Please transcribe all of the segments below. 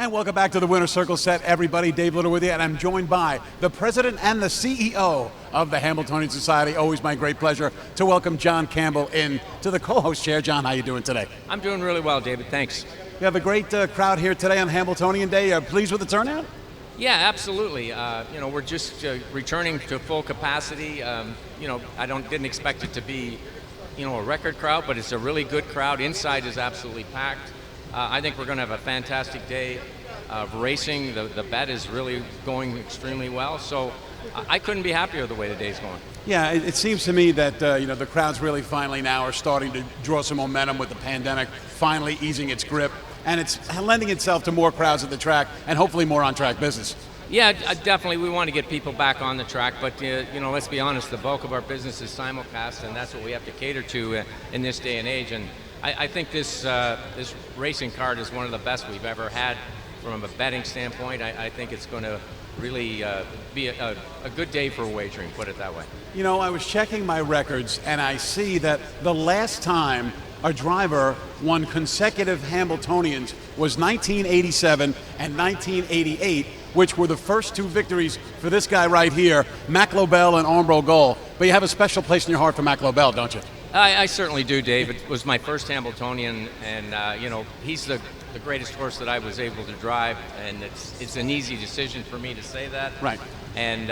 And welcome back to the Winner's Circle set, everybody. Dave Little with you, and I'm joined by the president and the CEO of the Hamiltonian Society. Always my great pleasure to welcome John Campbell in to the co-host chair. John, how you doing today? I'm doing really well, David. Thanks. You have a great crowd here today on Hamiltonian Day. Pleased with the turnout? Yeah, absolutely. We're just returning to full capacity. I didn't expect it to be, a record crowd, but it's a really good crowd. Inside is absolutely packed. I think we're going to have a fantastic day of racing. The bet is really going extremely well, so I couldn't be happier with the way the day's going. Yeah, it seems to me that the crowds really finally now are starting to draw some momentum with the pandemic finally easing its grip, and it's lending itself to more crowds at the track and hopefully more on-track business. Yeah, definitely. We want to get people back on the track, but let's be honest. The bulk of our business is simulcast, and that's what we have to cater to in this day and age. And I think this racing card is one of the best we've ever had from a betting standpoint. I think it's going to really be a good day for wagering, put it that way. I was checking my records, and I see that the last time a driver won consecutive Hamiltonians was 1987 and 1988, which were the first two victories for this guy right here, Mac Lobel and Ombro Goal. But you have a special place in your heart for Mac Lobel, don't you? I certainly do, Dave. It was my first Hamiltonian, and he's the greatest horse that I was able to drive, and it's an easy decision for me to say that. Right. And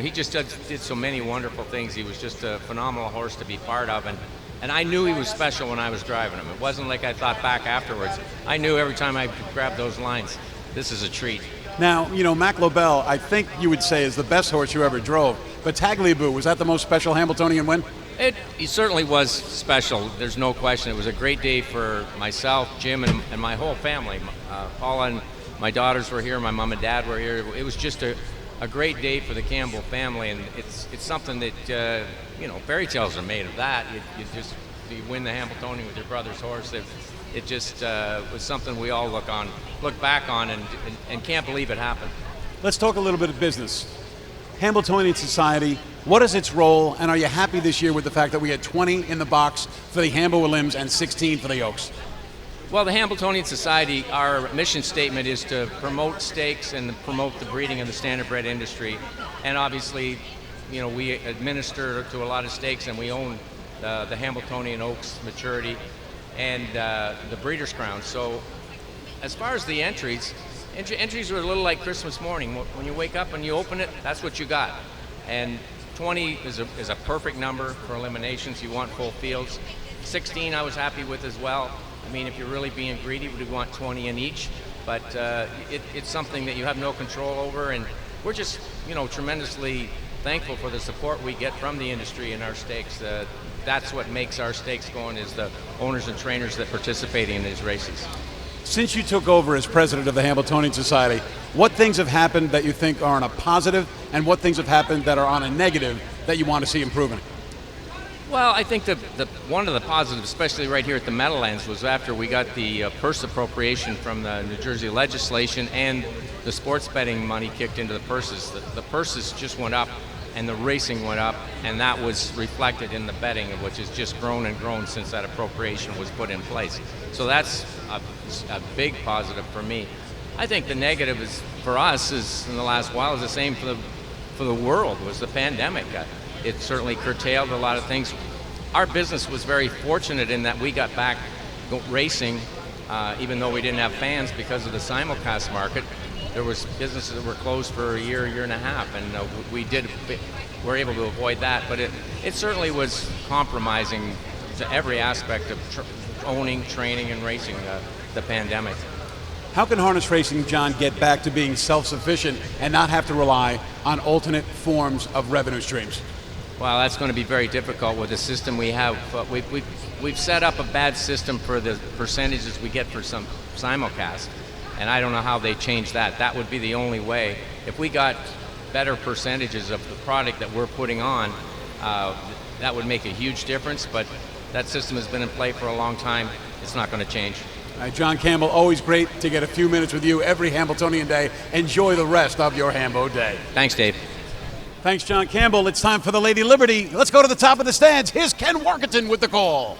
he just did so many wonderful things. He was just a phenomenal horse to be part of, and I knew he was special when I was driving him. It wasn't like I thought back afterwards. I knew every time I grabbed those lines, this is a treat. Now, Mac Lobel, I think you would say is the best horse you ever drove, but Tagliabue, was that the most special Hamiltonian win? He certainly was special. There's no question. It was a great day for myself, Jim, and my whole family. Paula and my daughters were here. My mom and dad were here. It was just a great day for the Campbell family, and it's something that fairy tales are made of. That you win the Hamiltonian with your brother's horse. It just was something we all look back on, and can't believe it happened. Let's talk a little bit of business. Hamiltonian Society, what is its role, and are you happy this year with the fact that we had 20 in the box for the Hambo limbs and 16 for the Oaks? Well, the Hamiltonian Society, our mission statement is to promote stakes and promote the breeding of the standardbred industry. And obviously, we administer to a lot of stakes, and we own the Hamiltonian Oaks maturity and the Breeders' Crown. So as far as the entries are a little like Christmas morning. When you wake up and you open it, that's what you got. And 20 is a perfect number for eliminations. You want full fields. 16 I was happy with as well. I mean, if you're really being greedy, we'd want 20 in each. But it's something that you have no control over, and we're just tremendously thankful for the support we get from the industry in our stakes. That's what makes our stakes going, is the owners and trainers that participate in these races. Since you took over as president of the Hamiltonian Society, what things have happened that you think are on a positive, and what things have happened that are on a negative that you want to see improving? Well, I think one of the positives, especially right here at the Meadowlands, was after we got the purse appropriation from the New Jersey legislation and the sports betting money kicked into the purses. The purses just went up, and the racing went up, and that was reflected in the betting, which has just grown and grown since that appropriation was put in place. So that's a big positive for me. I think the negative is for us is in the last while is the same for the world, was the pandemic. It certainly curtailed a lot of things. Our business was very fortunate in that we got back racing, even though we didn't have fans because of the simulcast market. There was businesses that were closed for a year and a half, and we're able to avoid that. But it certainly was compromising to every aspect of owning, training, and racing the pandemic. How can harness racing, John, get back to being self-sufficient and not have to rely on alternate forms of revenue streams? Well, that's going to be very difficult with the system we have. We've set up a bad system for the percentages we get for some simulcast, and I don't know how they change that. That would be the only way. If we got better percentages of the product that we're putting on, that would make a huge difference, but that system has been in play for a long time. It's not going to change. All right, John Campbell, always great to get a few minutes with you every Hamiltonian day. Enjoy the rest of your Hambo day. Thanks, Dave. Thanks, John Campbell. It's time for the Lady Liberty. Let's go to the top of the stands. Here's Ken Workington with the call.